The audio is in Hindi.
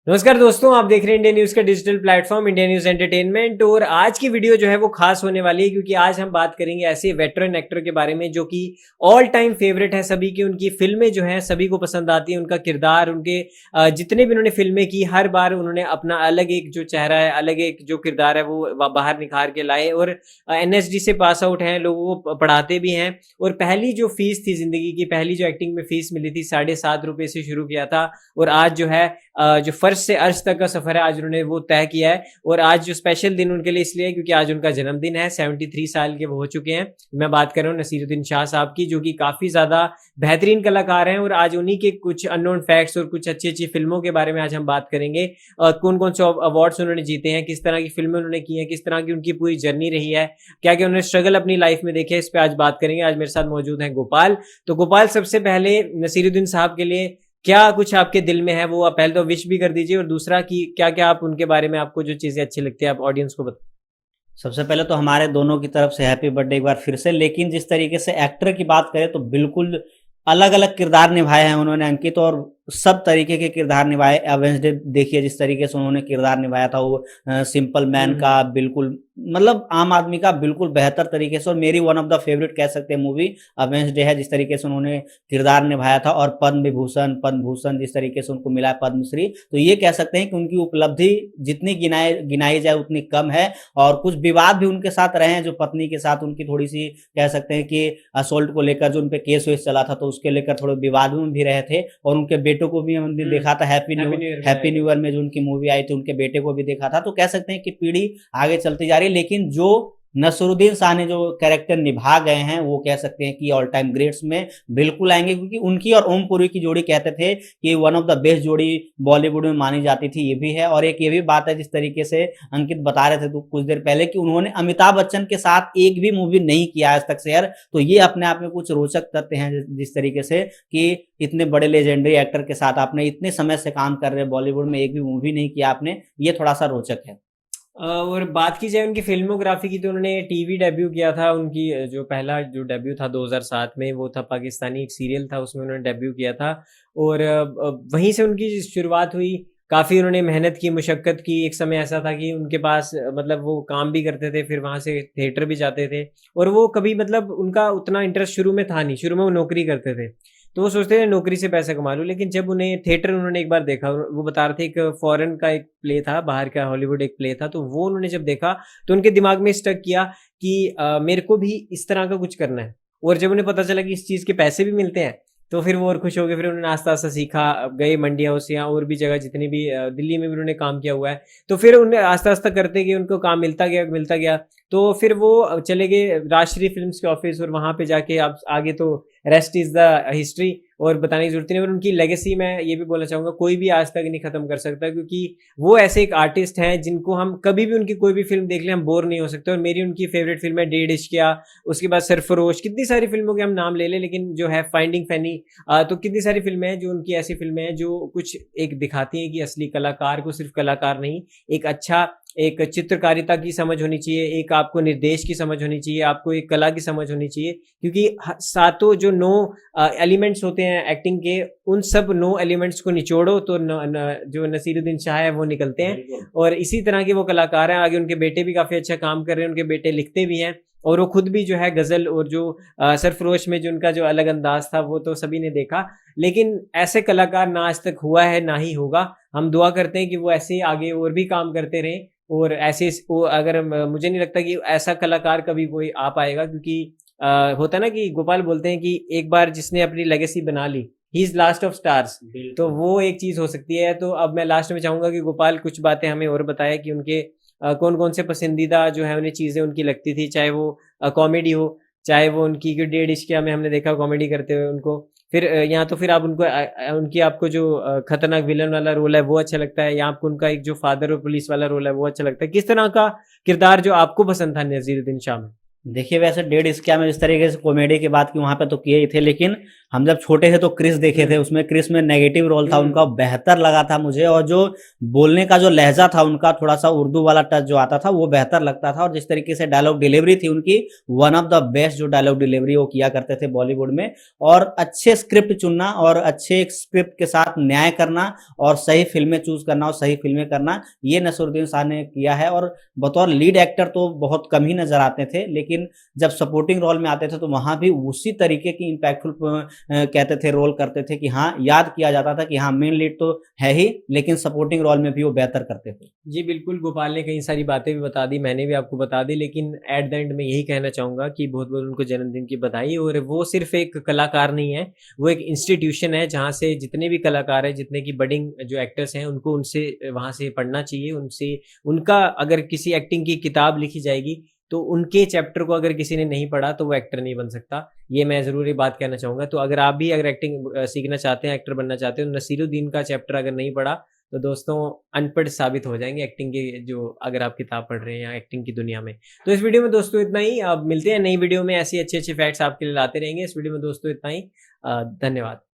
नमस्कार दोस्तों, आप देख रहे हैं इंडिया न्यूज का digital platform India news entertainment. और आज की वीडियो जो है वो खास होने वाली है क्योंकि आज हम बात करेंगे ऐसे वेटरन एक्टर के बारे में जो कि ऑल टाइम फेवरेट है सभी की। उनकी फिल्में जो हैं सभी को पसंद आती है, उनका किरदार, उनके जितने भी उन्होंने फिल्में की हर बार उन्होंने अपना अलग एक जो चेहरा है, अलग एक जो किरदार है वो बाहर निखार के लाए। और एनएसडी से पास आउट हैं, लोगों को पढ़ाते भी हैं। और पहली जो फीस थी जिंदगी की, पहली जो एक्टिंग में फीस मिली थी, ₹7.5 से शुरू किया था। और आज जो है जो फर्श से अर्श तक का सफर है आज उन्होंने वो तय किया है। और आज जो स्पेशल दिन उनके लिए इसलिए है क्योंकि आज उनका जन्मदिन है। 73 साल के वो हो चुके हैं। मैं बात कर रहा हूँ नसीरुद्दीन शाह साहब की, जो कि काफी ज्यादा बेहतरीन कलाकार हैं। और आज उन्हीं के कुछ अननोन फैक्ट्स और कुछ अच्छी अच्छी फिल्मों के बारे में आज हम बात करेंगे। कौन कौन से अवार्ड्स उन्होंने जीते हैं, किस तरह की फिल्में उन्होंने की हैं, किस तरह की उनकी पूरी जर्नी रही है, क्या क्या उन्होंने स्ट्रगल अपनी लाइफ में देखे, इस पर आज बात करेंगे। आज मेरे साथ मौजूद है गोपाल। तो गोपाल, सबसे पहले नसीरुद्दीन साहब के लिए क्या कुछ आपके दिल में है वो आप पहले तो विश भी कर दीजिए, और दूसरा कि क्या क्या आप उनके बारे में, आपको जो चीजें अच्छी लगती है आप ऑडियंस को बता। सबसे पहले तो हमारे दोनों की तरफ से हैप्पी बर्थडे एक बार फिर से। लेकिन जिस तरीके से एक्टर की बात करें तो बिल्कुल अलग अलग किरदार निभाए हैं उन्होंने अंकित, और सब तरीके के किरदार निभाए। वेंसडे देखिए जिस तरीके से उन्होंने किरदार निभाया था, वो सिंपल मैन का बिल्कुल मतलब आम आदमी का बिल्कुल बेहतर तरीके से। और मेरी वन ऑफ द फेवरेट कह सकते हैं मूवी वेंसडे है, जिस तरीके से उन्होंने किरदार निभाया था। और पद्म भूषण जिस तरीके से उनको मिला है, पद्मश्री, तो ये कह सकते हैं कि उनकी उपलब्धि जितनी गिनाई जाए उतनी कम है। और कुछ विवाद भी उनके साथ रहे हैं, जो पत्नी के साथ उनकी थोड़ी सी कह सकते हैं कि असोल्ट को लेकर जो उनपे केस वेस चला था, तो उसके लेकर थोड़े विवाद में भी रहे थे। और उनके बेटों को भी हमने देखा था हैप्पी न्यू ईयर में जो उनकी मूवी आई थी, उनके बेटे को भी देखा था। तो कह सकते हैं कि पीढ़ी आगे चलती जा रही है। लेकिन जो नसरुद्दीन शाह ने जो कैरेक्टर निभा गए हैं वो कह सकते हैं कि ऑल टाइम ग्रेट्स में बिल्कुल आएंगे, क्योंकि उनकी और ओम पुरी की जोड़ी कहते थे कि वन ऑफ द बेस्ट जोड़ी बॉलीवुड में मानी जाती थी। ये भी है। और एक ये भी बात है, जिस तरीके से अंकित बता रहे थे तो कुछ देर पहले, कि उन्होंने अमिताभ बच्चन के साथ एक भी मूवी नहीं किया आज तक शेयर। तो ये अपने आप में कुछ रोचक तथ्य हैं, जिस तरीके से कि इतने बड़े लेजेंडरी एक्टर के साथ आपने इतने समय से काम कर रहे हैं बॉलीवुड में, एक भी मूवी नहीं किया आपने, ये थोड़ा सा रोचक है। और बात की जाए उनकी फिल्मोग्राफी की, तो उन्होंने टीवी डेब्यू किया था। उनकी जो पहला जो डेब्यू था 2007 में, वो था पाकिस्तानी एक सीरियल था, उसमें उन्होंने डेब्यू किया था। और वहीं से उनकी शुरुआत हुई। काफ़ी उन्होंने मेहनत की, मुशक्क़त की। एक समय ऐसा था कि उनके पास मतलब वो काम भी करते थे, फिर वहाँ से थिएटर भी जाते थे। और वो कभी मतलब उनका उतना इंटरेस्ट शुरू में था नहीं, शुरू में वो नौकरी करते थे। तो वो सोचते थे नौकरी से पैसा कमा लूँ। लेकिन जब उन्हें थिएटर उन्होंने एक बार देखा, वो बता रहे थे एक फॉरेन का एक प्ले था, बाहर का हॉलीवुड एक प्ले था, तो वो उन्होंने जब देखा तो उनके दिमाग में स्टक किया कि मेरे को भी इस तरह का कुछ करना है। और जब उन्हें पता चला कि इस चीज़ के पैसे भी मिलते हैं, तो फिर वो और खुश हो गए। फिर उन्होंने आस्ता आस्ता सीखा, गए मंडी हाउस या और भी जगह, जितनी भी दिल्ली में भी उन्होंने काम किया हुआ है। तो फिर उन्हें आस्ता आस्ता करते गए, उनको काम मिलता गया। तो फिर वो चले गए राष्ट्रीय फिल्म्स के ऑफिस, और वहाँ पे जाके अब आगे तो रेस्ट इज़ द हिस्ट्री, और बताने की जरूरत नहीं। और उनकी लेगेसी मैं ये भी बोलना चाहूँगा, कोई भी आज तक नहीं खत्म कर सकता, क्योंकि वो ऐसे एक आर्टिस्ट हैं जिनको हम कभी भी उनकी कोई भी फिल्म देख लें हम बोर नहीं हो सकते। और मेरी उनकी फेवरेट फिल्म है डेढ़ इश्किया, उसके बाद सरफरोश, कितनी सारी फिल्मों के हम नाम ले लें, लेकिन जो है फाइंडिंग फैनी, तो कितनी सारी फिल्में हैं जो उनकी, ऐसी फिल्में हैं जो कुछ एक दिखाती हैं कि असली कलाकार को सिर्फ कलाकार नहीं, एक अच्छा एक चित्रकारिता की समझ होनी चाहिए, एक आपको निर्देश की समझ होनी चाहिए, आपको एक कला की समझ होनी चाहिए। क्योंकि सातों जो 9 एलिमेंट्स होते हैं एक्टिंग के, उन सब 9 एलिमेंट्स को निचोड़ो तो जो नसीरुद्दीन शाह है वो निकलते हैं। और इसी तरह के वो कलाकार हैं। आगे उनके बेटे भी काफ़ी अच्छा काम कर रहे हैं, उनके बेटे लिखते भी हैं, और वो खुद भी जो है गज़ल, और जो सरफरोश में जो उनका जो अलग अंदाज था वो तो सभी ने देखा। लेकिन ऐसे कलाकार ना आज तक हुआ है ना ही होगा। हम दुआ करते हैं कि वो ऐसे आगे और भी काम करते रहें। और ऐसे वो अगर मुझे नहीं लगता कि ऐसा कलाकार कभी कोई आ पाएगा, क्योंकि होता है ना कि गोपाल बोलते हैं कि एक बार जिसने अपनी लेगेसी बना ली, he is last of stars. तो वो एक चीज हो सकती है। तो अब मैं लास्ट में चाहूंगा कि गोपाल कुछ बातें हमें और बताए कि उनके कौन कौन से पसंदीदा जो है उन्हें चीजें उनकी लगती थी, चाहे वो कॉमेडी हो, चाहे वो उनकी जो डेढ़ इश्किया में हमने देखा कॉमेडी करते हुए उनको। फिर यहाँ तो फिर आप उनको उनकी आपको जो खतरनाक विलन वाला रोल है वो अच्छा लगता है, या आपको उनका एक जो फादर और पुलिस वाला रोल है वो अच्छा लगता है? किस तरह का किरदार जो आपको पसंद था नजीरुद्दीन शाह में? देखिए वैसे डेढ़ इश्किया में जिस तरीके से कॉमेडी की बात की वहां पे तो किए ही थे, लेकिन हम जब छोटे थे तो क्रिस देखे थे, उसमें क्रिस में नेगेटिव रोल था उनका, बेहतर लगा था मुझे। और जो बोलने का जो लहजा था उनका, थोड़ा सा उर्दू वाला टच जो आता था वो बेहतर लगता था। और जिस तरीके से डायलॉग डिलीवरी थी उनकी, वन ऑफ द बेस्ट जो डायलॉग डिलीवरी वो किया करते थे बॉलीवुड में। और अच्छे स्क्रिप्ट चुनना और अच्छे स्क्रिप्ट के साथ न्याय करना और सही फिल्में चूज करना और सही फिल्में करना, ये नसीरुद्दीन शाह ने किया है। और बतौर लीड एक्टर तो बहुत कम ही नजर आते थे, लेकिन जब सपोर्टिंग रोल में आते थे तो वहां भी उसी तरीके की इम्पैक्टफुल कहते थे रोल करते थे कि हाँ, याद किया जाता था कि हाँ मेन लीड तो है ही, लेकिन सपोर्टिंग रोल में भी वो बेहतर करते थे। जी, बिल्कुल, गोपाल ने कई सारी बातें भी बता दी, मैंने भी आपको बता दी, लेकिन एट द एंड मैं यही कहना चाहूँगा कि बहुत-बहुत उनको जन्मदिन की बधाई। और वो सिर्फ़ एक कलाकार नहीं है, वो एक इंस्टीट्यूशन है जहाँ से जितने भी कलाकार हैं, जितने की बडिंग जो एक्टर्स हैं, उनको उनसे वहाँ से पढ़ना चाहिए, उनसे उनका अगर किसी एक्टिंग की किताब लिखी जाएगी, तो उनके चैप्टर को अगर किसी ने नहीं पढ़ा, तो वो एक्टर नहीं बन सकता। ये मैं ज़रूर ये बात कहना चाहूँगा। तो अगर आप भी अगर एक्टिंग सीखना चाहते हैं, एक्टर बनना चाहते हो, नसीरुद्दीन का चैप्टर अगर नहीं पढ़ा, तो दोस्तों अनपढ़ साबित हो जाएँगे एक्टिंग के जो अगर आप किताब पढ़ रहे हैं या एक्टिंग की दुनिया में। तो इस वीडियो में दोस्तों इतना ही। अब मिलते हैं नई वीडियो में, ऐसी अच्छे-अच्छे फैक्ट्स आपके लिए लाते रहेंगे। इस वीडियो में दोस्तों इतना ही। धन्यवाद।